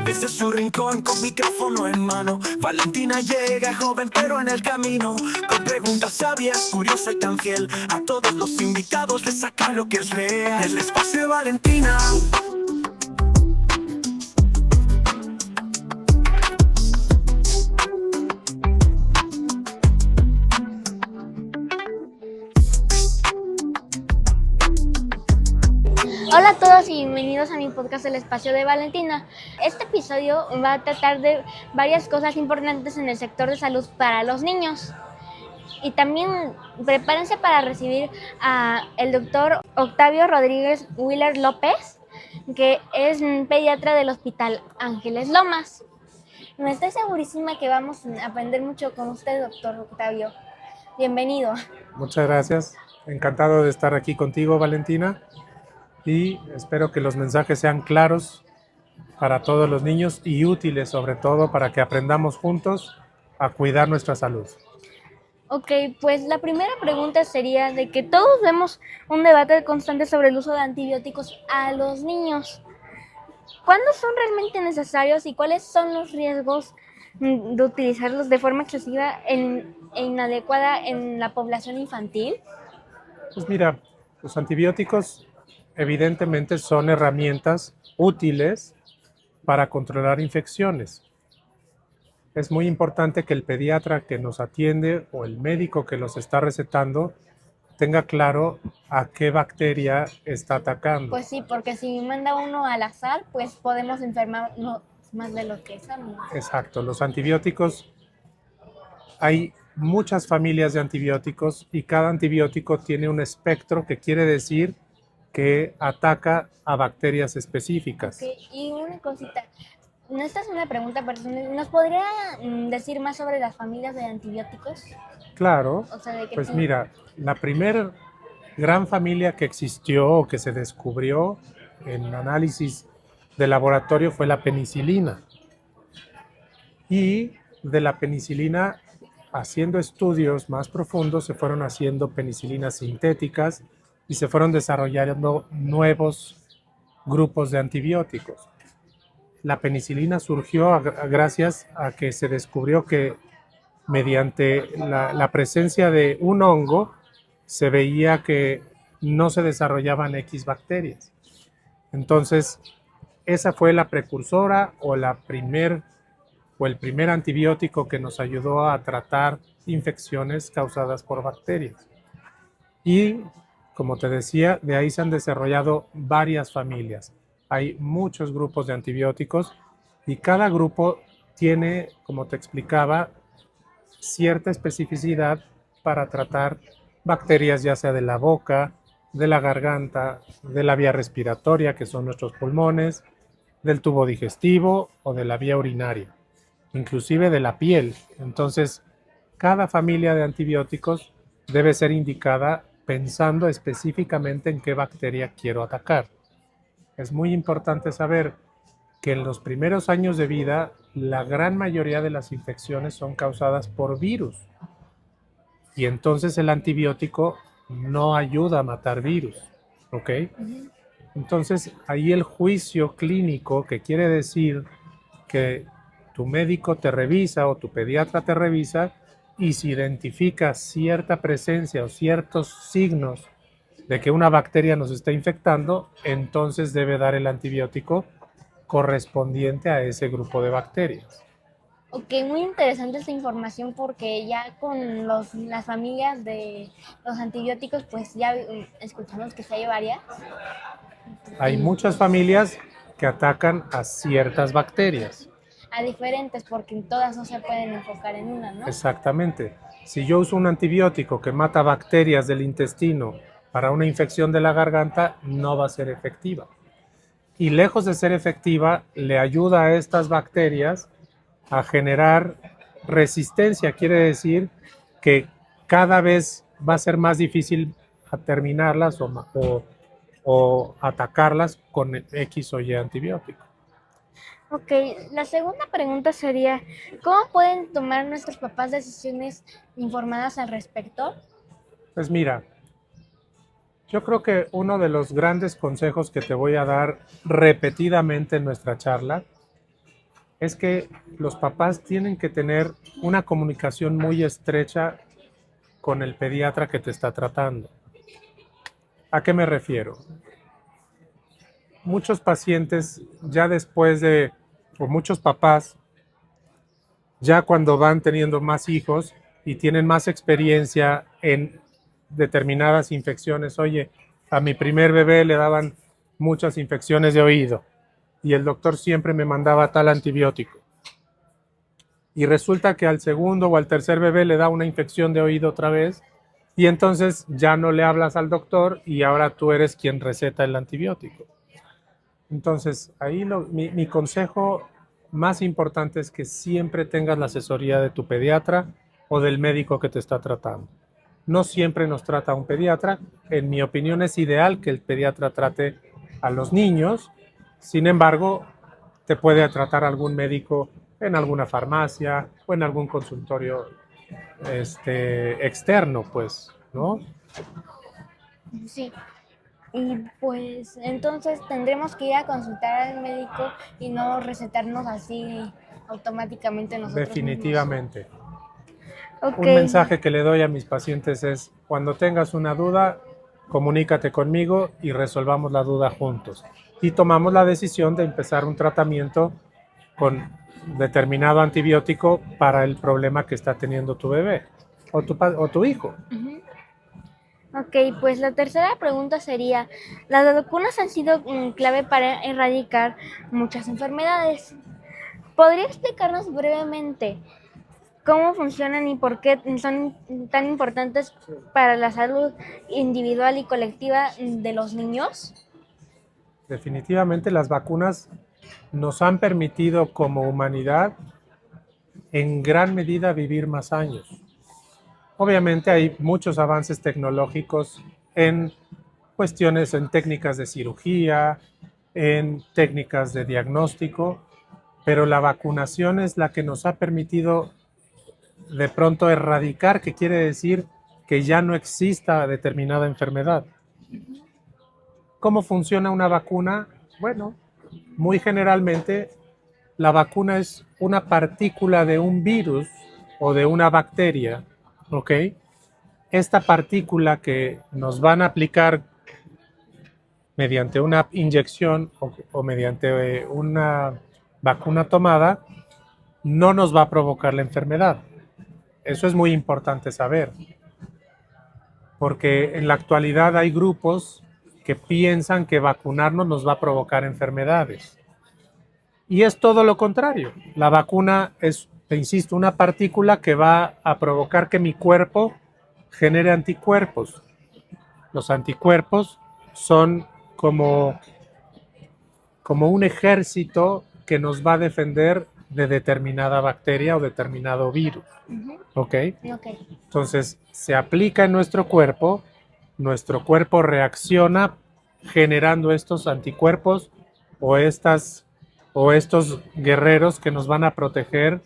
Desde su rincón con micrófono en mano, Valentina llega joven pero en el camino, con preguntas sabias, curiosa y tan fiel. A todos los invitados les saca lo que es real. El espacio de Valentina. Hola a todos y bienvenidos a mi podcast El Espacio de Valentina. Este episodio va a tratar de varias cosas importantes en el sector de salud para los niños. Y también prepárense para recibir a el doctor Octavio Rodríguez Willer López, que es un pediatra del Hospital Ángeles Lomas. Me estoy segurísima que vamos a aprender mucho con usted, doctor Octavio. Bienvenido. Muchas gracias. Encantado de estar aquí contigo, Valentina. Y espero que los mensajes sean claros para todos los niños y útiles sobre todo para que aprendamos juntos a cuidar nuestra salud. Ok, pues la primera pregunta sería de que todos vemos un debate constante sobre el uso de antibióticos a los niños. ¿Cuándo son realmente necesarios y cuáles son los riesgos de utilizarlos de forma excesiva e inadecuada en la población infantil? Pues mira, los antibióticos evidentemente son herramientas útiles para controlar infecciones. Es muy importante que el pediatra que nos atiende o el médico que los está recetando tenga claro a qué bacteria está atacando. Pues sí, porque si manda uno al azar, pues podemos enfermarnos más de lo que sabemos. Exacto, los antibióticos, hay muchas familias de antibióticos y cada antibiótico tiene un espectro que quiere decir que ataca a bacterias específicas. Okay. Y una cosita, esta es una pregunta personal, ¿nos podría decir más sobre las familias de antibióticos? Claro, O sea, ¿de qué pues tipo? mira, la primera gran familia que existió o que se descubrió en análisis de laboratorio fue la penicilina. Y de la penicilina, haciendo estudios más profundos, se fueron haciendo penicilinas sintéticas y se fueron desarrollando nuevos grupos de antibióticos. La penicilina surgió gracias a que se descubrió que mediante la presencia de un hongo se veía que no se desarrollaban X bacterias. Entonces, esa fue la precursora o el primer antibiótico que nos ayudó a tratar infecciones causadas por bacterias. Y, como te decía, de ahí se han desarrollado varias familias. Hay muchos grupos de antibióticos y cada grupo tiene, como te explicaba, cierta especificidad para tratar bacterias ya sea de la boca, de la garganta, de la vía respiratoria, que son nuestros pulmones, del tubo digestivo o de la vía urinaria, inclusive de la piel. Entonces, cada familia de antibióticos debe ser indicada pensando específicamente en qué bacteria quiero atacar. Es muy importante saber que en los primeros años de vida, la gran mayoría de las infecciones son causadas por virus. Y entonces el antibiótico no ayuda a matar virus, ¿ok? Entonces, ahí el juicio clínico, que quiere decir que tu médico te revisa o tu pediatra te revisa y si identifica cierta presencia o ciertos signos de que una bacteria nos está infectando, entonces debe dar el antibiótico correspondiente a ese grupo de bacterias. Ok, muy interesante esta información porque ya con las familias de los antibióticos, pues ya escuchamos que sí hay varias. Hay muchas familias que atacan a ciertas bacterias. A diferentes, porque todas no se pueden enfocar en una, ¿no? Exactamente. Si yo uso un antibiótico que mata bacterias del intestino para una infección de la garganta, no va a ser efectiva. Y lejos de ser efectiva, le ayuda a estas bacterias a generar resistencia. Quiere decir que cada vez va a ser más difícil a terminarlas o atacarlas con X o Y antibiótico. Ok, la segunda pregunta sería, ¿cómo pueden tomar nuestros papás decisiones informadas al respecto? Pues mira, yo creo que uno de los grandes consejos que te voy a dar repetidamente en nuestra charla es que los papás tienen que tener una comunicación muy estrecha con el pediatra que te está tratando. ¿A qué me refiero? Muchos pacientes ya después de, o muchos papás, ya cuando van teniendo más hijos y tienen más experiencia en determinadas infecciones, oye, a mi primer bebé le daban muchas infecciones de oído y el doctor siempre me mandaba tal antibiótico. Y resulta que al segundo o al tercer bebé le da una infección de oído otra vez y entonces ya no le hablas al doctor y ahora tú eres quien receta el antibiótico. Entonces, ahí mi consejo más importante es que siempre tengas la asesoría de tu pediatra o del médico que te está tratando. No siempre nos trata un pediatra. En mi opinión es ideal que el pediatra trate a los niños. Sin embargo, te puede tratar algún médico en alguna farmacia o en algún consultorio externo, pues, ¿no? Sí. Y pues entonces tendremos que ir a consultar al médico y no recetarnos así automáticamente nosotros Definitivamente. mismos. Ok. Un mensaje que le doy a mis pacientes es, cuando tengas una duda, comunícate conmigo y resolvamos la duda juntos. Y tomamos la decisión de empezar un tratamiento con determinado antibiótico para el problema que está teniendo tu bebé o tu hijo. Uh-huh. Ok, pues la tercera pregunta sería, las vacunas han sido clave para erradicar muchas enfermedades. ¿Podría explicarnos brevemente cómo funcionan y por qué son tan importantes para la salud individual y colectiva de los niños? Definitivamente las vacunas nos han permitido como humanidad en gran medida vivir más años. Obviamente hay muchos avances tecnológicos en cuestiones, en técnicas de cirugía, en técnicas de diagnóstico, pero la vacunación es la que nos ha permitido de pronto erradicar, que quiere decir que ya no exista determinada enfermedad. ¿Cómo funciona una vacuna? Bueno, muy generalmente la vacuna es una partícula de un virus o de una bacteria, ¿ok? Esta partícula que nos van a aplicar mediante una inyección o mediante una vacuna tomada, no nos va a provocar la enfermedad. Eso es muy importante saber, porque en la actualidad hay grupos que piensan que vacunarnos nos va a provocar enfermedades. Y es todo lo contrario. La vacuna es, te insisto, una partícula que va a provocar que mi cuerpo genere anticuerpos. Los anticuerpos son como un ejército que nos va a defender de determinada bacteria o determinado virus. Uh-huh. ¿Ok? Ok. Entonces, se aplica en nuestro cuerpo reacciona generando estos anticuerpos o estos guerreros que nos van a proteger.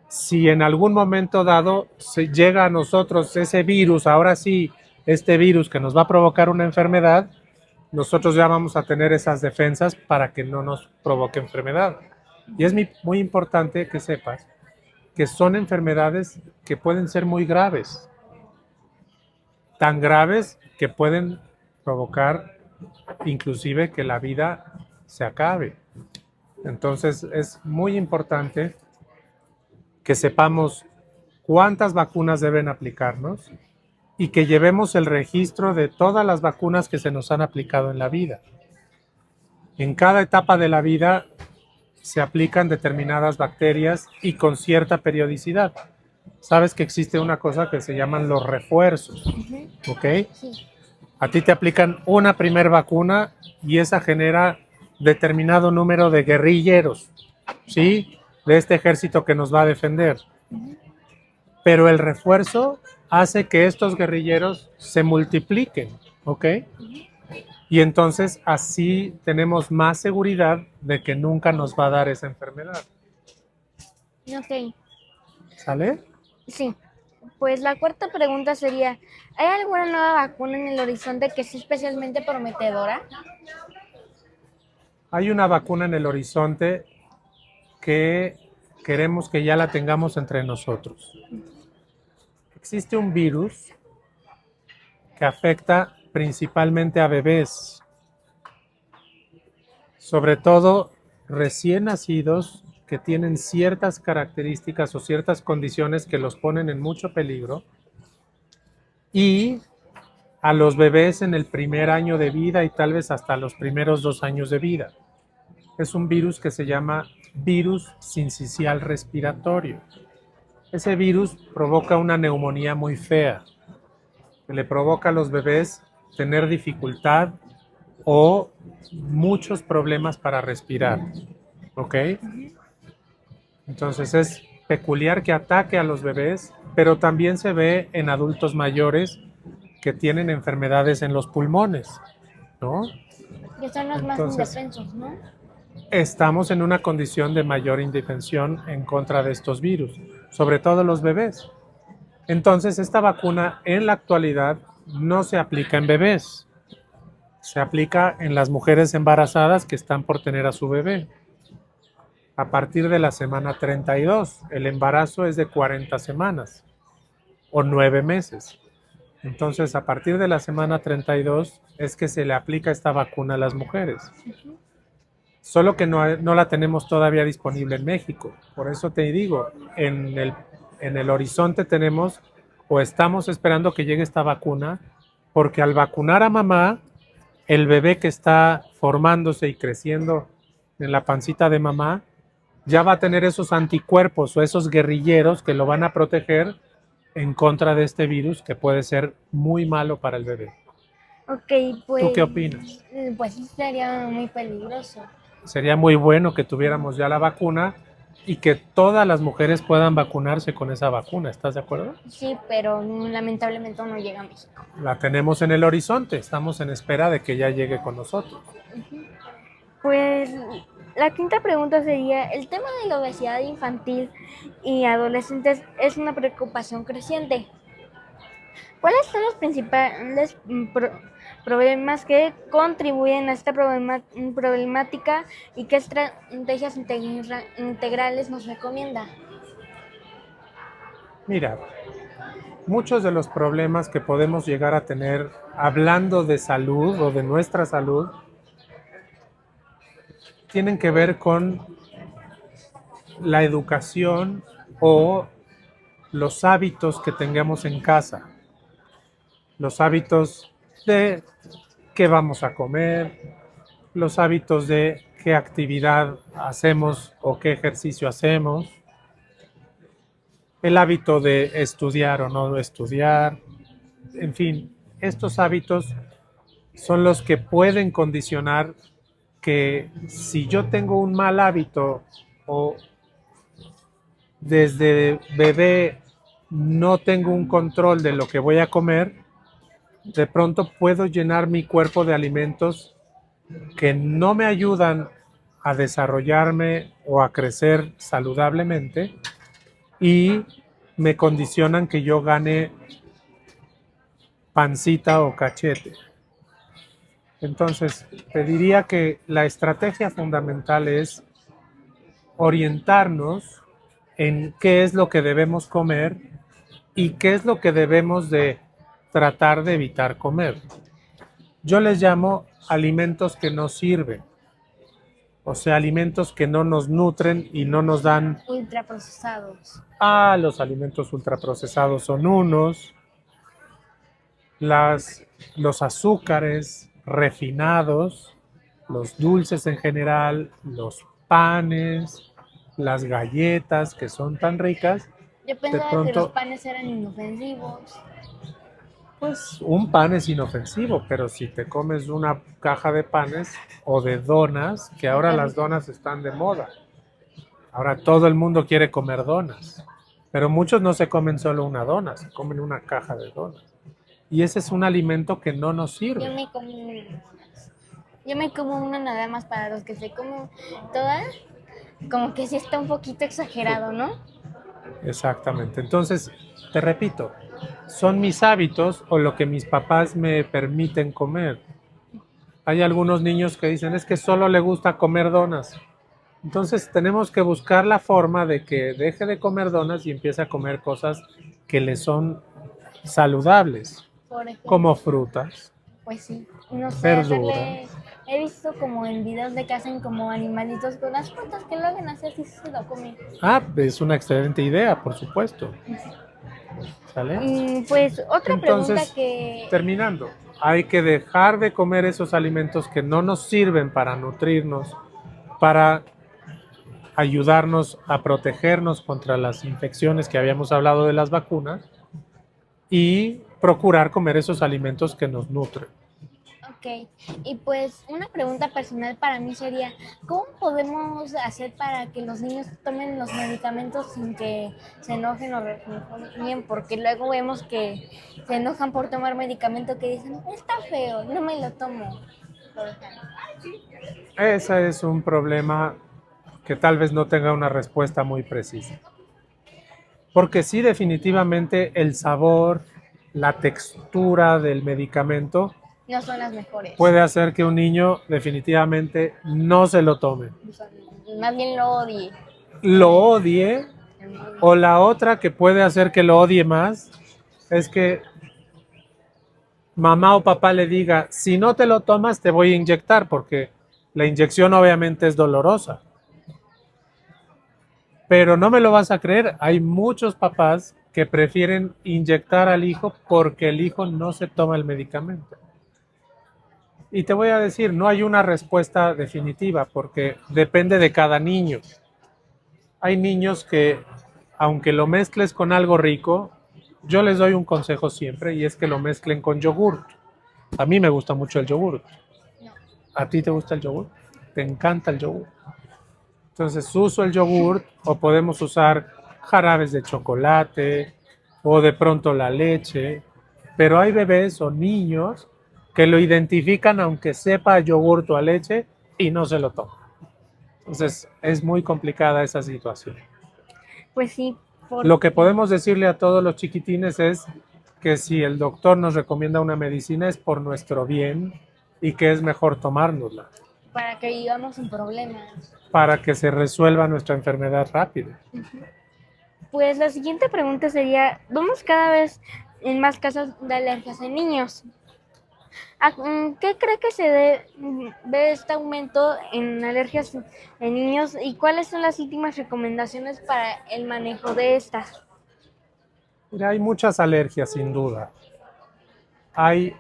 Si en algún momento dado se llega a nosotros ese virus, ahora sí, este virus que nos va a provocar una enfermedad, nosotros ya vamos a tener esas defensas para que no nos provoque enfermedad. Y es muy importante que sepas que son enfermedades que pueden ser muy graves, tan graves que pueden provocar inclusive que la vida se acabe. Entonces es muy importante que sepamos cuántas vacunas deben aplicarnos y que llevemos el registro de todas las vacunas que se nos han aplicado en la vida. En cada etapa de la vida se aplican determinadas bacterias y con cierta periodicidad. Sabes que existe una cosa que se llaman los refuerzos, ¿ok? Sí. A ti te aplican una primer vacuna y esa genera determinado número de guerrilleros, ¿sí? De este ejército que nos va a defender. Pero el refuerzo hace que estos guerrilleros se multipliquen, ¿ok? Y entonces así tenemos más seguridad de que nunca nos va a dar esa enfermedad. Ok. ¿Sale? Sí. Pues la cuarta pregunta sería, ¿hay alguna nueva vacuna en el horizonte que sea especialmente prometedora? Hay una vacuna en el horizonte que queremos que ya la tengamos entre nosotros. Existe un virus que afecta principalmente a bebés, sobre todo recién nacidos que tienen ciertas características o ciertas condiciones que los ponen en mucho peligro, y a los bebés en el primer año de vida y tal vez hasta los primeros 2 años de vida. Es un virus que se llama virus sincicial respiratorio. Ese virus provoca una neumonía muy fea, que le provoca a los bebés tener dificultad o muchos problemas para respirar. ¿Ok? Entonces es peculiar que ataque a los bebés, pero también se ve en adultos mayores que tienen enfermedades en los pulmones, ¿no? Que son los más Entonces, indefensos, ¿no? estamos en una condición de mayor indefensión en contra de estos virus, sobre todo los bebés. Entonces, esta vacuna en la actualidad no se aplica en bebés, se aplica en las mujeres embarazadas que están por tener a su bebé. A partir de la semana 32, el embarazo es de 40 semanas o 9 meses. Entonces, a partir de la semana 32 es que se le aplica esta vacuna a las mujeres. Solo que no la tenemos todavía disponible en México. Por eso te digo, en el horizonte tenemos o estamos esperando que llegue esta vacuna, porque al vacunar a mamá, el bebé que está formándose y creciendo en la pancita de mamá, ya va a tener esos anticuerpos o esos guerrilleros que lo van a proteger en contra de este virus que puede ser muy malo para el bebé. Ok, pues... ¿Tú qué opinas? Pues sí sería muy peligroso. Sería muy bueno que tuviéramos ya la vacuna y que todas las mujeres puedan vacunarse con esa vacuna. ¿Estás de acuerdo? Sí, pero lamentablemente no llega a México. La tenemos en el horizonte, estamos en espera de que ya llegue con nosotros. Pues la quinta pregunta sería, el tema de la obesidad infantil y adolescentes es una preocupación creciente. ¿Cuáles son los principales problemas que contribuyen a esta problemática y qué estrategias integrales nos recomienda? Mira, muchos de los problemas que podemos llegar a tener hablando de salud o de nuestra salud tienen que ver con la educación o los hábitos que tengamos en casa. Los hábitos de qué vamos a comer, los hábitos de qué actividad hacemos o qué ejercicio hacemos, el hábito de estudiar o no estudiar, en fin, estos hábitos son los que pueden condicionar que si yo tengo un mal hábito o desde bebé no tengo un control de lo que voy a comer, de pronto puedo llenar mi cuerpo de alimentos que no me ayudan a desarrollarme o a crecer saludablemente y me condicionan que yo gane pancita o cachete. Entonces, te diría que la estrategia fundamental es orientarnos en qué es lo que debemos comer y qué es lo que debemos de tratar de evitar comer. Yo les llamo alimentos que no sirven, o sea, alimentos que no nos nutren y no nos dan... Ultraprocesados. Los alimentos ultraprocesados son unos, los azúcares refinados, los dulces en general, los panes, las galletas que son tan ricas. Yo pensaba que los panes eran inofensivos. Pues un pan es inofensivo, pero si te comes una caja de panes o de donas, que ahora las donas están de moda. Ahora todo el mundo quiere comer donas, pero muchos no se comen solo una dona, se comen una caja de donas. Y ese es un alimento que no nos sirve. Yo me como una nada más. Para los que se comen todas, como que sí está un poquito exagerado, ¿no? Exactamente. Entonces, te repito, son mis hábitos o lo que mis papás me permiten comer. Hay algunos niños que dicen, es que solo le gusta comer donas. Entonces tenemos que buscar la forma de que deje de comer donas y empiece a comer cosas que le son saludables, Por ejemplo, como frutas, pues sí, no sé, verduras. he visto como en videos de que hacen como animalitos con las frutas que lo hagan así, así se lo comen. Ah, es una excelente idea, por supuesto. ¿Sale? Pues otra pregunta Entonces, que, terminando, hay que dejar de comer esos alimentos que no nos sirven para nutrirnos, para ayudarnos a protegernos contra las infecciones que habíamos hablado de las vacunas y procurar comer esos alimentos que nos nutren. ok, y pues una pregunta personal para mí sería, ¿cómo podemos hacer para que los niños tomen los medicamentos sin que se enojen o refunfuñen? Porque luego vemos que se enojan por tomar medicamento que dicen, está feo, no me lo tomo, por ejemplo. Ese es un problema que tal vez no tenga una respuesta muy precisa. Porque sí, definitivamente el sabor, la textura del medicamento No son las mejores. puede hacer que un niño definitivamente no se lo tome. Más bien lo odie. Lo odie, o la otra que puede hacer que lo odie más es que mamá o papá le diga, si no te lo tomas te voy a inyectar, porque la inyección obviamente es dolorosa. Pero no me lo vas a creer, hay muchos papás que prefieren inyectar al hijo porque el hijo no se toma el medicamento. Y te voy a decir, no hay una respuesta definitiva porque depende de cada niño. Hay niños que, aunque lo mezcles con algo rico, yo les doy un consejo siempre y es que lo mezclen con yogurt. A mí me gusta mucho el yogurt. ¿A ti te gusta el yogurt? ¿Te encanta el yogurt? Entonces uso el yogurt o podemos usar jarabes de chocolate o de pronto la leche, pero hay bebés o niños que lo identifican aunque sepa a yogurt o a leche y no se lo toman. Entonces es muy complicada esa situación. Pues sí, Lo que podemos decirle a todos los chiquitines es que si el doctor nos recomienda una medicina es por nuestro bien y que es mejor tomárnosla para que vivamos sin problemas. para que se resuelva nuestra enfermedad rápido. Pues la siguiente pregunta sería, vemos cada vez en más casos de alergias en niños. ¿Qué cree que se debe este aumento en alergias en niños y cuáles son las últimas recomendaciones para el manejo de estas? Mira, hay muchas alergias sin duda. Hay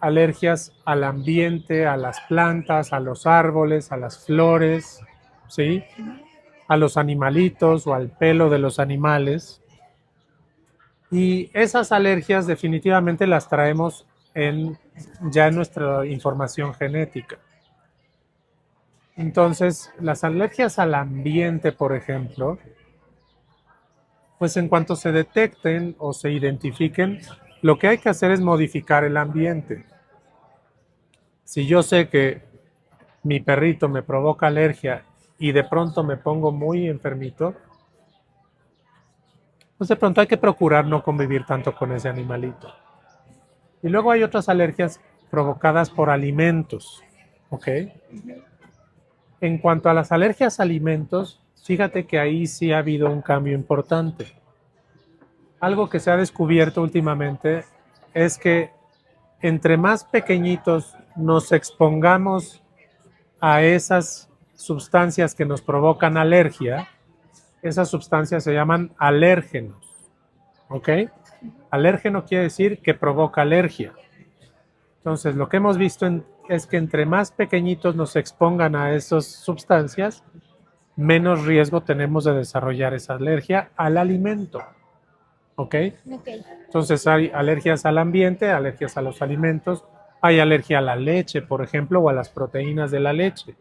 alergias al ambiente, a las plantas, a los árboles, a las flores, ¿sí? A los animalitos o al pelo de los animales. Y esas alergias definitivamente las traemos ya en nuestra información genética. Entonces, las alergias al ambiente, por ejemplo, pues en cuanto se detecten o se identifiquen, lo que hay que hacer es modificar el ambiente. Si yo sé que mi perrito me provoca alergia y de pronto me pongo muy enfermito, pues de pronto hay que procurar no convivir tanto con ese animalito. Y luego hay otras alergias provocadas por alimentos, ¿ok? En cuanto a las alergias a alimentos, fíjate que ahí sí ha habido un cambio importante. Algo que se ha descubierto últimamente es que entre más pequeñitos nos expongamos a esas sustancias que nos provocan alergia, esas sustancias se llaman alérgenos, ¿ok? Alérgeno quiere decir que provoca alergia. Entonces, lo que hemos visto es que entre más pequeñitos nos expongan a esas sustancias, menos riesgo tenemos de desarrollar esa alergia al alimento, ¿ok? Entonces, hay alergias al ambiente, alergias a los alimentos, hay alergia a la leche, por ejemplo, o a las proteínas de la leche.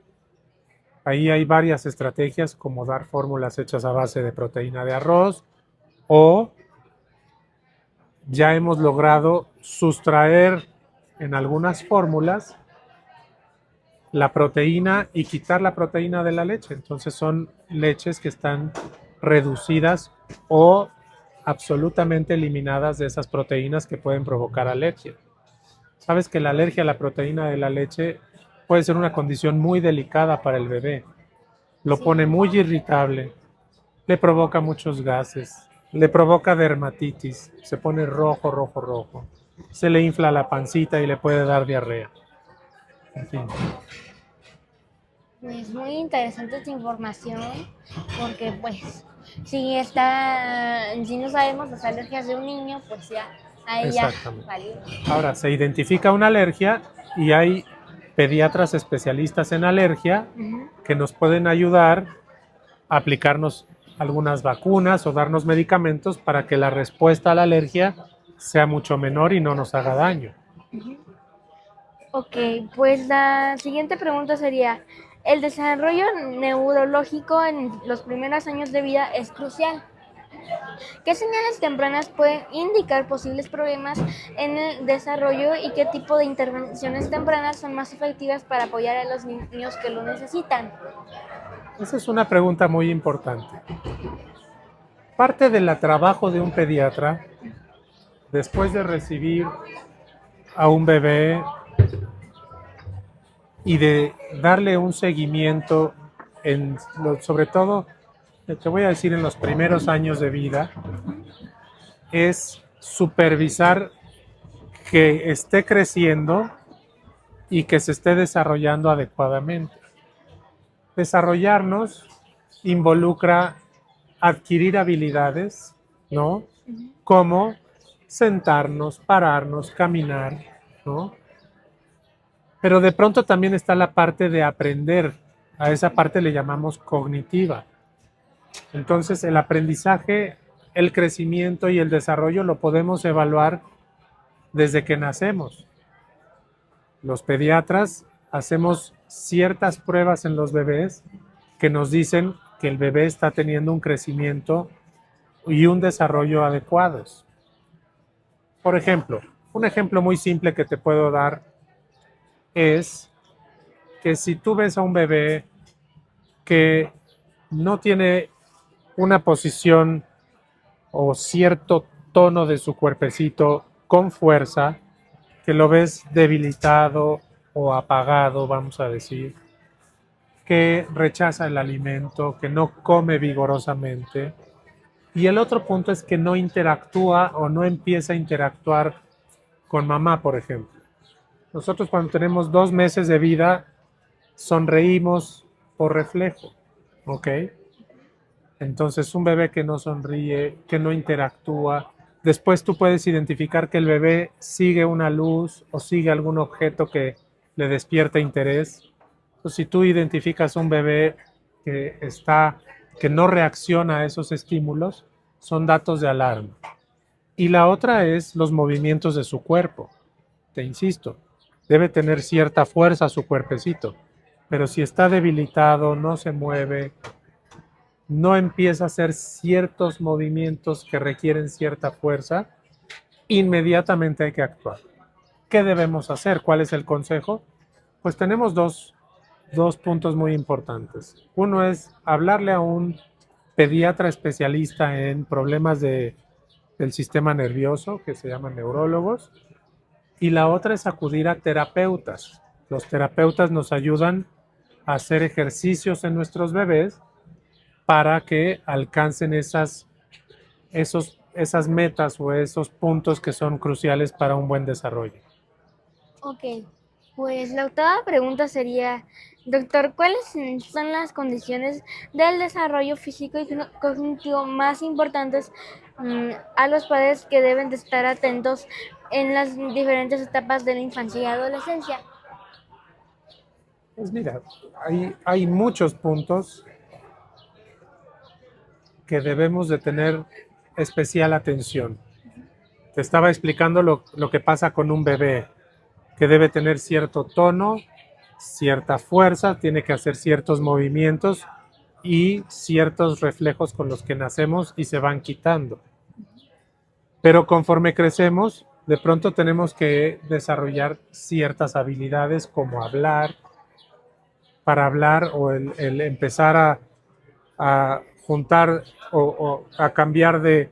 Ahí hay varias estrategias como dar fórmulas hechas a base de proteína de arroz o ya hemos logrado sustraer en algunas fórmulas la proteína y quitar la proteína de la leche. Entonces son leches que están reducidas o absolutamente eliminadas de esas proteínas que pueden provocar alergia. Sabes que la alergia a la proteína de la leche puede ser una condición muy delicada para el bebé. lo Sí. pone muy irritable, le provoca muchos gases, le provoca dermatitis, se pone rojo, rojo, rojo, se le infla la pancita y le puede dar diarrea. En fin, Es muy interesante esta información porque pues si no sabemos las alergias de un niño, pues ya, ahí ya exactamente. valió. Ahora, se identifica una alergia y hay pediatras especialistas en alergia Ujú. que nos pueden ayudar a aplicarnos algunas vacunas o darnos medicamentos para que la respuesta a la alergia sea mucho menor y no nos haga daño. Ok, pues la siguiente pregunta sería, ¿el desarrollo neurológico en los primeros años de vida es crucial? ¿Qué señales tempranas pueden indicar posibles problemas en el desarrollo y qué tipo de intervenciones tempranas son más efectivas para apoyar a los niños que lo necesitan? Esa es una pregunta muy importante. Parte del trabajo de un pediatra, después de recibir a un bebé y de darle un seguimiento, sobre todo, te voy a decir, en los primeros años de vida, es supervisar que esté creciendo y que se esté desarrollando adecuadamente. Desarrollarnos involucra adquirir habilidades, ¿no? Como sentarnos, pararnos, caminar, ¿no? Pero de pronto también está la parte de aprender. A esa parte le llamamos cognitiva. Entonces, el aprendizaje, el crecimiento y el desarrollo lo podemos evaluar desde que nacemos. Los pediatras hacemos ciertas pruebas en los bebés que nos dicen que el bebé está teniendo un crecimiento y un desarrollo adecuados. Por ejemplo, un ejemplo muy simple que te puedo dar es que si tú ves a un bebé que no tiene una posición o cierto tono de su cuerpecito con fuerza, que lo ves debilitado o apagado, vamos a decir, que rechaza el alimento, que no come vigorosamente. Y el otro punto es que no interactúa o no empieza a interactuar con mamá, por ejemplo. Nosotros cuando tenemos 2 meses de vida, sonreímos por reflejo, ¿ok? Entonces un bebé que no sonríe, que no interactúa, después tú puedes identificar que el bebé sigue una luz o sigue algún objeto que le despierta interés. Entonces, si tú identificas un bebé que no reacciona a esos estímulos, son datos de alarma. Y la otra es los movimientos de su cuerpo. Te insisto, debe tener cierta fuerza su cuerpecito, pero si está debilitado, no se mueve, no empieza a hacer ciertos movimientos que requieren cierta fuerza, inmediatamente hay que actuar. ¿Qué debemos hacer? ¿Cuál es el consejo? Pues tenemos dos puntos muy importantes. Uno es hablarle a un pediatra especialista en problemas del sistema nervioso, que se llaman neurólogos, y la otra es acudir a terapeutas. Los terapeutas nos ayudan a hacer ejercicios en nuestros bebés para que alcancen esas metas o esos puntos que son cruciales para un buen desarrollo. Ok, pues la octava pregunta sería, doctor, ¿cuáles son las condiciones del desarrollo físico y cognitivo más importantes a los padres que deben de estar atentos en las diferentes etapas de la infancia y adolescencia? Pues mira, hay muchos puntos que debemos de tener especial atención. Te estaba explicando lo que pasa con un bebé, que debe tener cierto tono, cierta fuerza, tiene que hacer ciertos movimientos y ciertos reflejos con los que nacemos y se van quitando. Pero conforme crecemos, de pronto tenemos que desarrollar ciertas habilidades como hablar, para hablar o el empezar a juntar o a cambiar de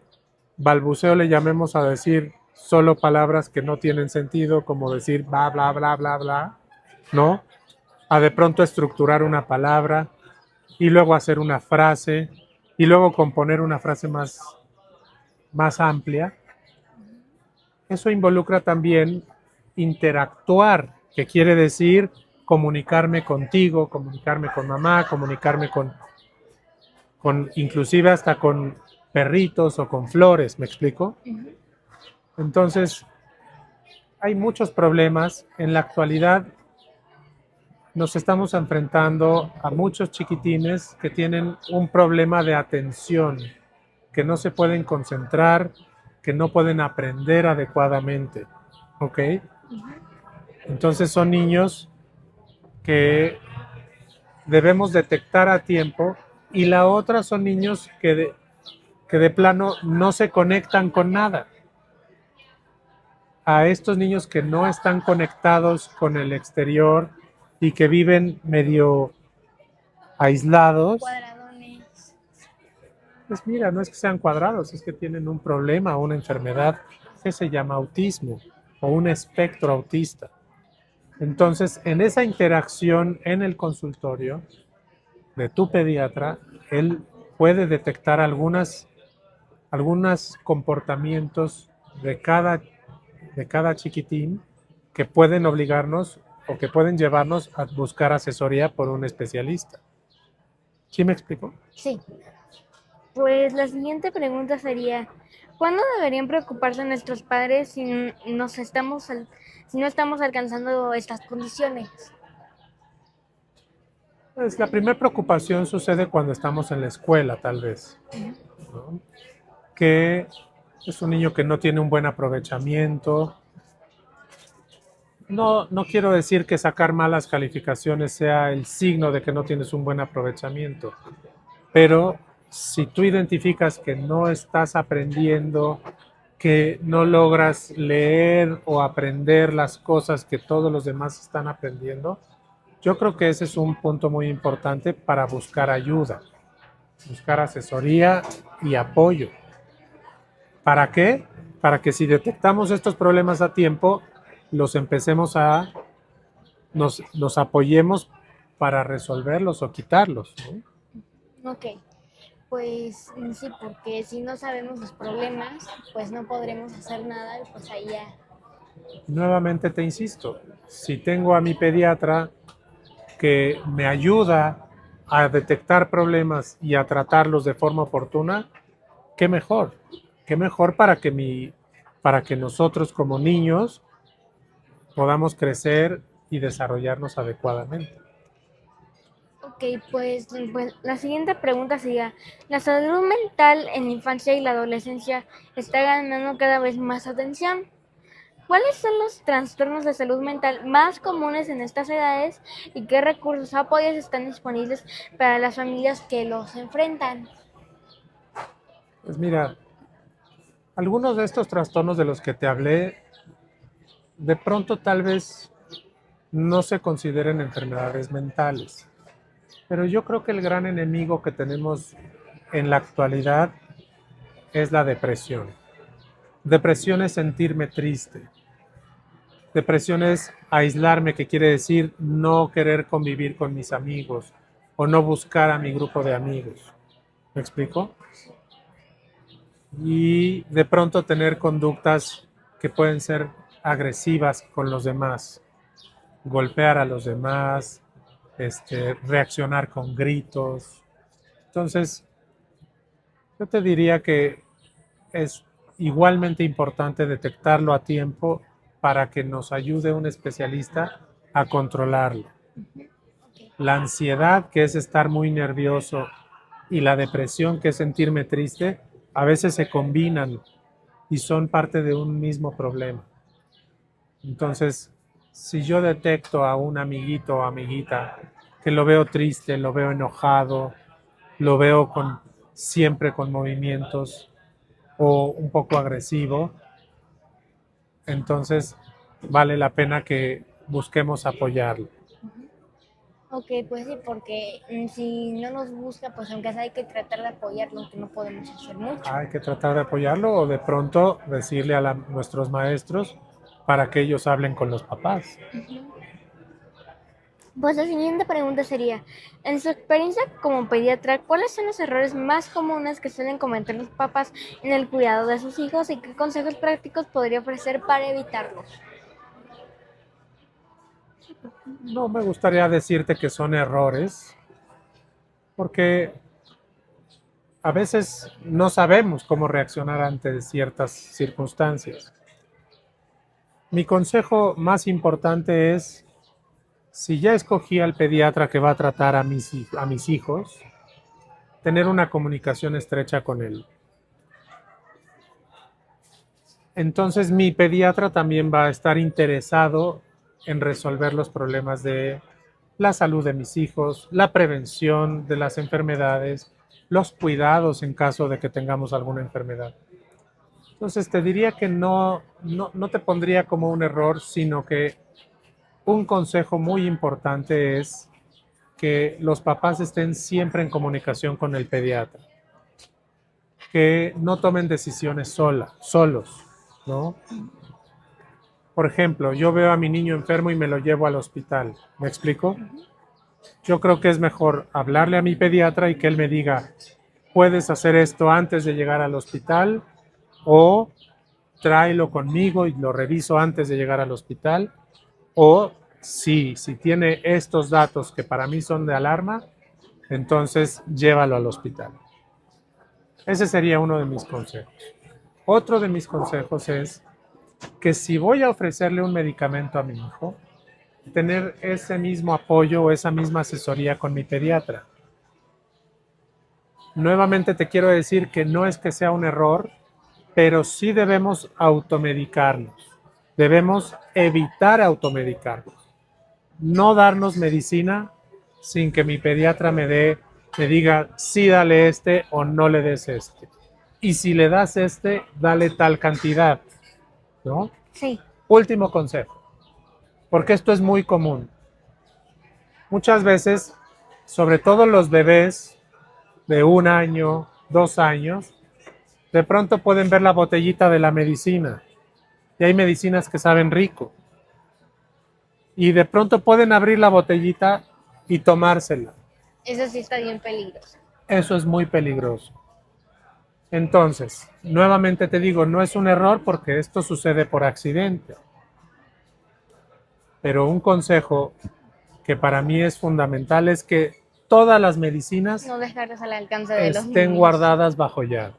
balbuceo, le llamemos a decir solo palabras que no tienen sentido, como decir bla, bla, bla, bla, bla, ¿no? A de pronto estructurar una palabra, y luego hacer una frase y luego componer una frase más amplia. Eso involucra también interactuar, que quiere decir comunicarme contigo, comunicarme con mamá, comunicarme con inclusive hasta con perritos o con flores, ¿me explico? Entonces, hay muchos problemas. En la actualidad nos estamos enfrentando a muchos chiquitines que tienen un problema de atención, que no se pueden concentrar, que no pueden aprender adecuadamente, ¿ok? Entonces son niños que debemos detectar a tiempo, y la otra son niños que de plano no se conectan con nada. A estos niños que no están conectados con el exterior y que viven medio aislados, Cuadradones. pues mira, no es que sean cuadrados, es que tienen un problema, una enfermedad que se llama autismo o un espectro autista. Entonces, en esa interacción en el consultorio de tu pediatra, él puede detectar algunos comportamientos de cada chiquitín que pueden obligarnos o que pueden llevarnos a buscar asesoría por un especialista. ¿Sí me explico? Sí. Pues la siguiente pregunta sería, ¿cuándo deberían preocuparse nuestros padres si no estamos alcanzando estas condiciones? Pues la primera preocupación sucede cuando estamos en la escuela, tal vez, ¿no? Que es un niño que no tiene un buen aprovechamiento. No quiero decir que sacar malas calificaciones sea el signo de que no tienes un buen aprovechamiento, pero si tú identificas que no estás aprendiendo, que no logras leer o aprender las cosas que todos los demás están aprendiendo, yo creo que ese es un punto muy importante para buscar ayuda, buscar asesoría y apoyo. ¿Para qué? Para que si detectamos estos problemas a tiempo, nos apoyemos para resolverlos o quitarlos, ¿no? Ok, pues sí, porque si no sabemos los problemas, pues no podremos hacer nada y pues ahí ya. Nuevamente te insisto, si tengo a mi pediatra que me ayuda a detectar problemas y a tratarlos de forma oportuna, qué mejor para que nosotros como niños podamos crecer y desarrollarnos adecuadamente. Ok, pues la siguiente pregunta sería, ¿la salud mental en la infancia y la adolescencia está ganando cada vez más atención? ¿Cuáles son los trastornos de salud mental más comunes en estas edades y qué recursos o apoyos están disponibles para las familias que los enfrentan? Pues mira, algunos de estos trastornos de los que te hablé, de pronto tal vez no se consideren enfermedades mentales, pero yo creo que el gran enemigo que tenemos en la actualidad es la depresión. Depresión es sentirme triste. Depresión es aislarme, que quiere decir no querer convivir con mis amigos o no buscar a mi grupo de amigos. ¿Me explico? Y de pronto tener conductas que pueden ser agresivas con los demás, golpear a los demás, reaccionar con gritos. Entonces, yo te diría que es igualmente importante detectarlo a tiempo para que nos ayude un especialista a controlarlo. La ansiedad, que es estar muy nervioso, y la depresión, que es sentirme triste, a veces se combinan y son parte de un mismo problema. Entonces, si yo detecto a un amiguito o amiguita que lo veo triste, lo veo enojado, lo veo siempre con movimientos o un poco agresivo, entonces vale la pena que busquemos apoyarlo. Ok, pues sí, porque si no nos busca, pues aunque sea hay que tratar de apoyarlo, que no podemos hacer mucho. Hay que tratar de apoyarlo o de pronto decirle a nuestros maestros para que ellos hablen con los papás. Pues la siguiente pregunta sería, en su experiencia como pediatra, ¿cuáles son los errores más comunes que suelen cometer los papás en el cuidado de sus hijos y qué consejos prácticos podría ofrecer para evitarlos? No me gustaría decirte que son errores, porque a veces no sabemos cómo reaccionar ante ciertas circunstancias. Mi consejo más importante es, si ya escogí al pediatra que va a tratar a mis hijos, tener una comunicación estrecha con él. Entonces mi pediatra también va a estar interesado en resolver los problemas de la salud de mis hijos, la prevención de las enfermedades, los cuidados en caso de que tengamos alguna enfermedad. Entonces te diría que no te pondría como un error, sino que un consejo muy importante es que los papás estén siempre en comunicación con el pediatra, que no tomen decisiones solos, ¿no? Por ejemplo, yo veo a mi niño enfermo y me lo llevo al hospital. ¿Me explico? Yo creo que es mejor hablarle a mi pediatra y que él me diga, puedes hacer esto antes de llegar al hospital o tráelo conmigo y lo reviso antes de llegar al hospital. O si tiene estos datos que para mí son de alarma, entonces llévalo al hospital. Ese sería uno de mis consejos. Otro de mis consejos es que si voy a ofrecerle un medicamento a mi hijo, tener ese mismo apoyo o esa misma asesoría con mi pediatra. Nuevamente te quiero decir que no es que sea un error, pero sí debemos automedicarnos. Debemos evitar automedicarnos. No darnos medicina sin que mi pediatra me diga, sí, dale este o no le des este. Y si le das este, dale tal cantidad, ¿no? Sí. Último consejo, porque esto es muy común. Muchas veces, sobre todo los bebés de 1 año, 2 años, de pronto pueden ver la botellita de la medicina. Y hay medicinas que saben rico. Y de pronto pueden abrir la botellita y tomársela. Eso sí está bien peligroso. Eso es muy peligroso. Entonces, nuevamente te digo, no es un error porque esto sucede por accidente. Pero un consejo que para mí es fundamental es que todas las medicinas No dejarlas al alcance de los estén niños. guardadas bajo llave.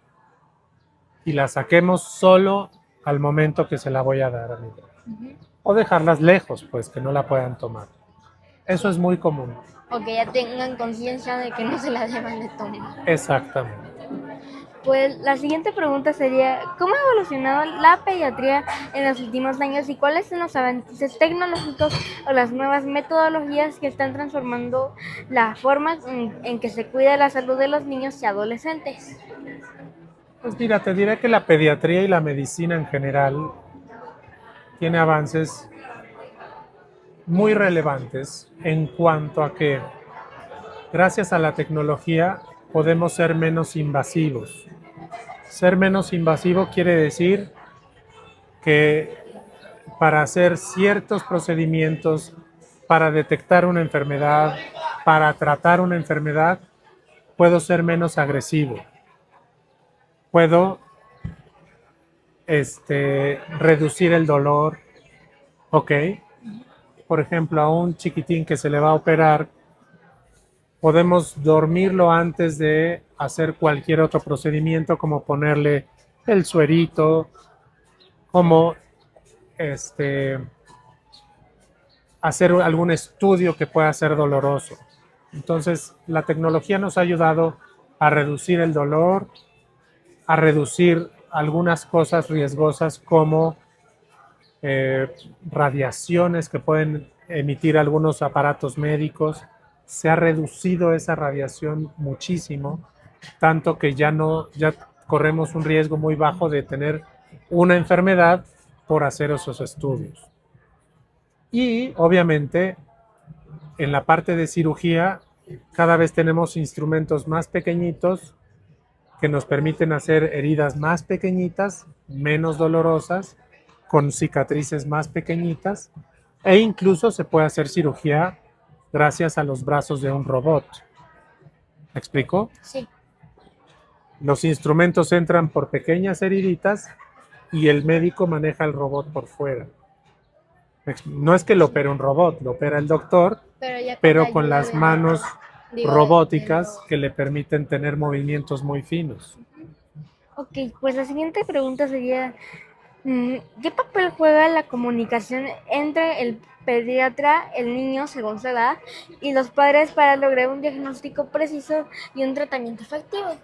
Y las saquemos solo al momento que se la voy a dar a mi bebé. O dejarlas lejos, pues, que no la puedan tomar. Eso es muy común. O que ya tengan conciencia de que no se la deban de tomar. Exactamente. Pues la siguiente pregunta sería, ¿cómo ha evolucionado la pediatría en los últimos años y cuáles son los avances tecnológicos o las nuevas metodologías que están transformando la forma en que se cuida la salud de los niños y adolescentes? Pues mira, te diré que la pediatría y la medicina en general tiene avances muy relevantes en cuanto a que gracias a la tecnología podemos ser menos invasivos. Ser menos invasivo quiere decir que para hacer ciertos procedimientos, para detectar una enfermedad, para tratar una enfermedad, puedo ser menos agresivo. Puedo reducir el dolor, ¿ok? Por ejemplo, a un chiquitín que se le va a operar, podemos dormirlo antes de hacer cualquier otro procedimiento, como ponerle el suerito, como hacer algún estudio que pueda ser doloroso. Entonces, la tecnología nos ha ayudado a reducir el dolor, a reducir algunas cosas riesgosas como radiaciones que pueden emitir algunos aparatos médicos. Se ha reducido esa radiación muchísimo, tanto que ya corremos un riesgo muy bajo de tener una enfermedad por hacer esos estudios. Y obviamente en la parte de cirugía cada vez tenemos instrumentos más pequeñitos que nos permiten hacer heridas más pequeñitas, menos dolorosas, con cicatrices más pequeñitas, e incluso se puede hacer cirugía gracias a los brazos de un robot. ¿Me explico? Sí. Los instrumentos entran por pequeñas heriditas y el médico maneja el robot por fuera. No es que lo opere un robot, lo opera el doctor, pero con las manos robóticas que le permiten tener movimientos muy finos. Ok, pues la siguiente pregunta sería, ¿qué papel juega la comunicación entre el pediatra, el niño según su edad, y los padres para lograr un diagnóstico preciso y un tratamiento efectivo?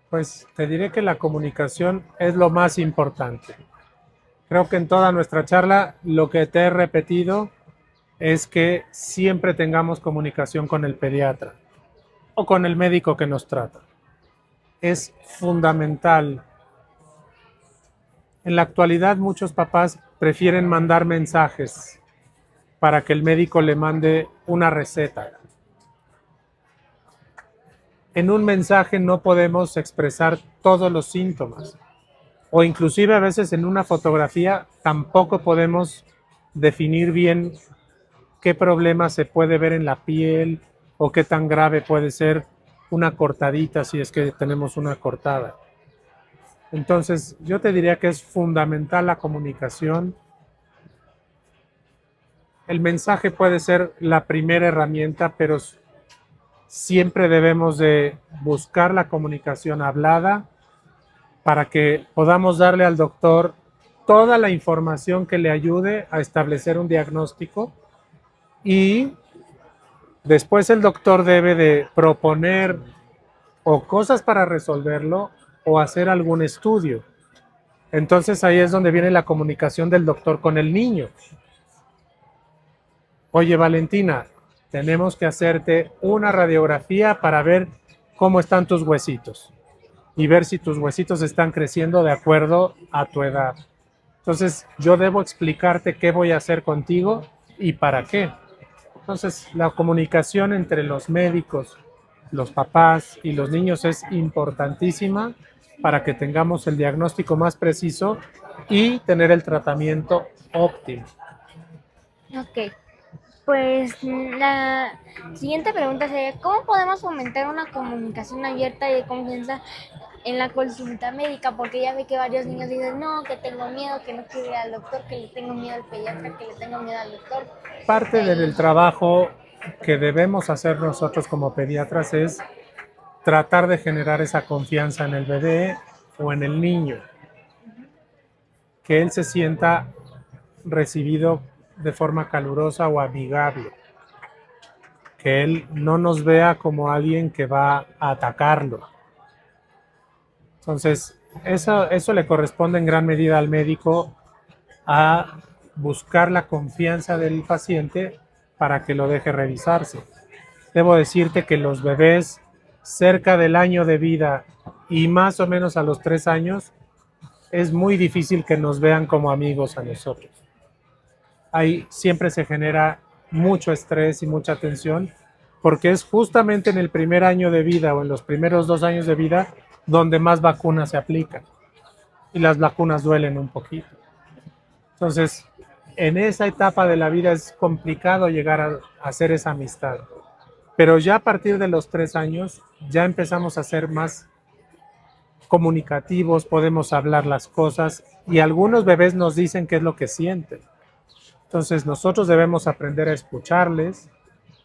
Pues te diré que la comunicación es lo más importante. Creo que en toda nuestra charla lo que te he repetido es que siempre tengamos comunicación con el pediatra o con el médico que nos trata. Es fundamental. En la actualidad muchos papás prefieren mandar mensajes para que el médico le mande una receta. En un mensaje no podemos expresar todos los síntomas, o inclusive a veces en una fotografía tampoco podemos definir bien qué problema se puede ver en la piel o qué tan grave puede ser una cortadita si es que tenemos una cortada. Entonces, yo te diría que es fundamental la comunicación. El mensaje puede ser la primera herramienta, pero siempre debemos de buscar la comunicación hablada para que podamos darle al doctor toda la información que le ayude a establecer un diagnóstico, y después el doctor debe de proponer o cosas para resolverlo o hacer algún estudio. Entonces ahí es donde viene la comunicación del doctor con el niño. Oye, Valentina, tenemos que hacerte una radiografía para ver cómo están tus huesitos y ver si tus huesitos están creciendo de acuerdo a tu edad. Entonces yo debo explicarte qué voy a hacer contigo y para qué. Entonces la comunicación entre los médicos, los papás y los niños es importantísima para que tengamos el diagnóstico más preciso y tener el tratamiento óptimo. Ok, pues la siguiente pregunta sería, ¿cómo podemos fomentar una comunicación abierta y de confianza en la consulta médica? Porque ya ve que varios niños dicen, no, que tengo miedo, que no quiero ir al doctor, que le tengo miedo al pediatra, que le tengo miedo al doctor. Parte del trabajo que debemos hacer nosotros como pediatras es tratar de generar esa confianza en el bebé o en el niño, que él se sienta recibido de forma calurosa o amigable, que él no nos vea como alguien que va a atacarlo. Entonces, eso le corresponde en gran medida al médico, a buscar la confianza del paciente para que lo deje revisarse. Debo decirte que los bebés cerca del año de vida y más o menos a los 3 años, es muy difícil que nos vean como amigos a nosotros. Ahí siempre se genera mucho estrés y mucha tensión, porque es justamente en el primer año de vida o en los primeros 2 años de vida donde más vacunas se aplican. Y las vacunas duelen un poquito. Entonces, en esa etapa de la vida es complicado llegar a hacer esa amistad. Pero ya a partir de los 3 años, ya empezamos a ser más comunicativos, podemos hablar las cosas y algunos bebés nos dicen qué es lo que sienten. Entonces nosotros debemos aprender a escucharles,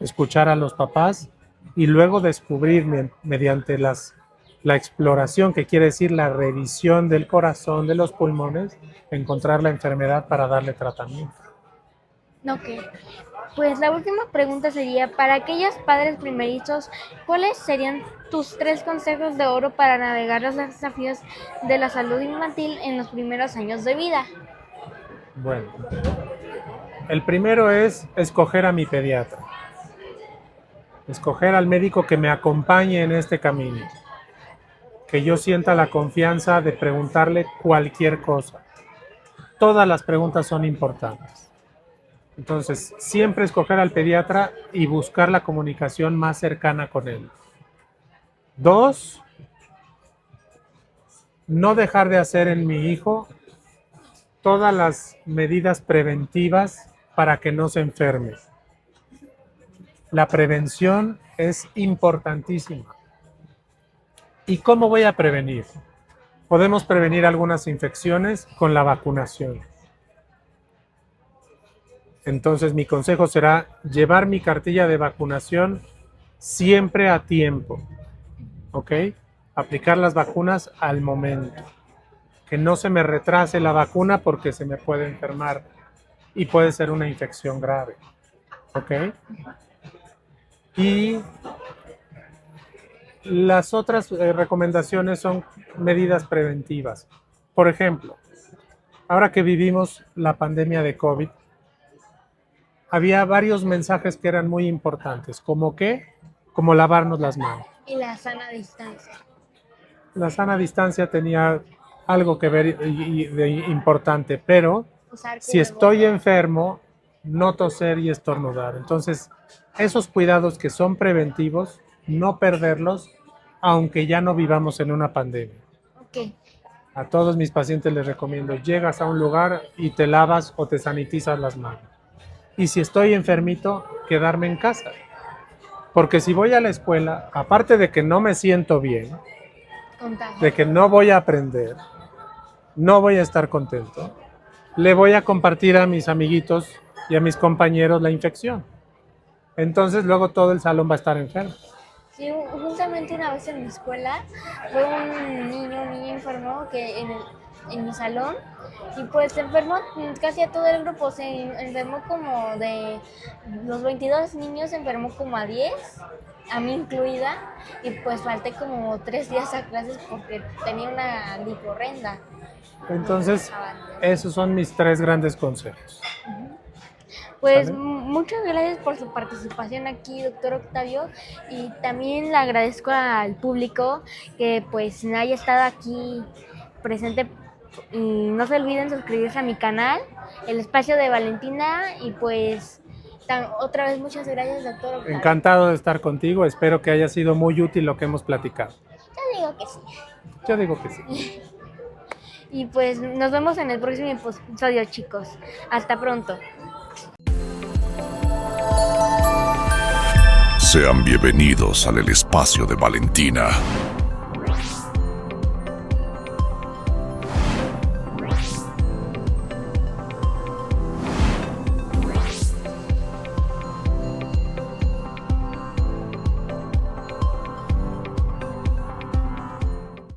escuchar a los papás y luego descubrir mediante la exploración, que quiere decir la revisión del corazón, de los pulmones, encontrar la enfermedad para darle tratamiento. Ok, pues la última pregunta sería, para aquellos padres primerizos, ¿cuáles serían tus 3 consejos de oro para navegar los desafíos de la salud infantil en los primeros años de vida? Bueno, el primero es escoger a mi pediatra, escoger al médico que me acompañe en este camino, que yo sienta la confianza de preguntarle cualquier cosa. Todas las preguntas son importantes. Entonces, siempre escoger al pediatra y buscar la comunicación más cercana con él. 2, no dejar de hacer en mi hijo todas las medidas preventivas para que no se enferme. La prevención es importantísima. ¿Y cómo voy a prevenir? Podemos prevenir algunas infecciones con la vacunación. Entonces, mi consejo será llevar mi cartilla de vacunación siempre a tiempo, ¿ok? Aplicar las vacunas al momento. Que no se me retrase la vacuna porque se me puede enfermar y puede ser una infección grave, ¿ok? Y las otras recomendaciones son medidas preventivas. Por ejemplo, ahora que vivimos la pandemia de COVID, había varios mensajes que eran muy importantes, como como lavarnos las manos. Y la sana distancia. La sana distancia tenía algo que ver de importante, pero Usar si estoy enfermo, no toser y estornudar. Entonces, esos cuidados que son preventivos, no perderlos, aunque ya no vivamos en una pandemia. Ok. A todos mis pacientes les recomiendo, llegas a un lugar y te lavas o te sanitizas las manos. Y si estoy enfermito, quedarme en casa. Porque si voy a la escuela, aparte de que no me siento bien, de que no voy a aprender, no voy a estar contento, le voy a compartir a mis amiguitos y a mis compañeros la infección. Entonces luego todo el salón va a estar enfermo. Sí, justamente una vez en mi escuela fue un niño enfermo que en mi salón, y pues se enfermó casi a todo el grupo. Se enfermó como de los 22 niños, se enfermó como a 10, a mí incluida, y pues falté como 3 días a clases porque tenía una gripe horrenda. Entonces, esos son mis 3 grandes consejos. Pues ¿Sale? muchas gracias por su participación aquí, doctor Octavio, y también le agradezco al público que pues haya estado aquí presente, y no se olviden suscribirse a mi canal, El Espacio de Valentina, y pues otra vez muchas gracias, doctor Octavio. Encantado de estar contigo, espero que haya sido muy útil lo que hemos platicado. Yo digo que sí. Yo digo que sí. Y pues nos vemos en el próximo episodio, chicos. Hasta pronto. Sean bienvenidos al El Espacio de Valentina.